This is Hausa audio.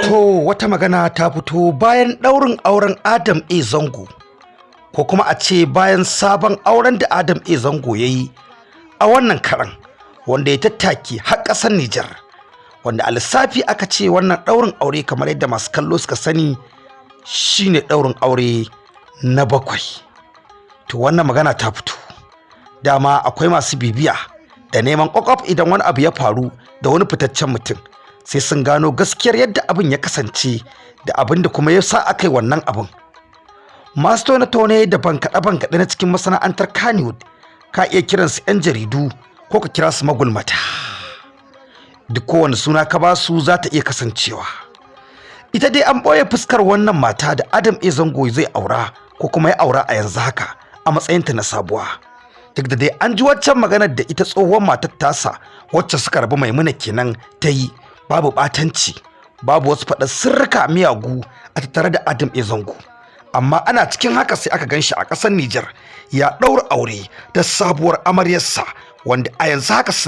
To wata magana ta fito bayan ɗaurin auren Adam A Zango, ko kuma a ce bayan sabon auren da Adam A Zango ya yi a wannan karan, wanda ya tattaki har ƙasar Nijar, wanda a lissafi aka ce wannan ɗaurin aure kamar yadda masu kallo suka sani shine ɗaurin aure na 7. To wannan magana ta fito, dama akwai masu bibiya da neman ƙwaƙwaf idan wani abu ya faru da wani fitaccen mutum, sai sun gano gaskiyar yadda abin ya kasance da abin da kuma ya sa aka yi wannan abin. Masu tone-tone da bankaɗe-bankaɗe na cikin masana'antar Kannywood ka iya kiransu 'yan jaridu ko ka kira su magulmata. Duk kowane suna ka ba su za ta iya kasancewa. Ita dai an ɓoye fuskar wannan mata da Adam A Zango zai aura ko kuma ya aura a yanzu haka a matsayinta na sabuwa. Duk da dai an ji waccan maganar da ita tsohuwar matar tasa wacce suka rabu Maimuna kenan ta yi, babu ɓatanci, babu wasu faɗar sirrika miyagu a tattare da Adam A Zango. Amma ana cikin haka sai aka ganshi a ƙasar Nijar ya ɗaura aure da sabuwar amaryarsa, wanda a yanzu haka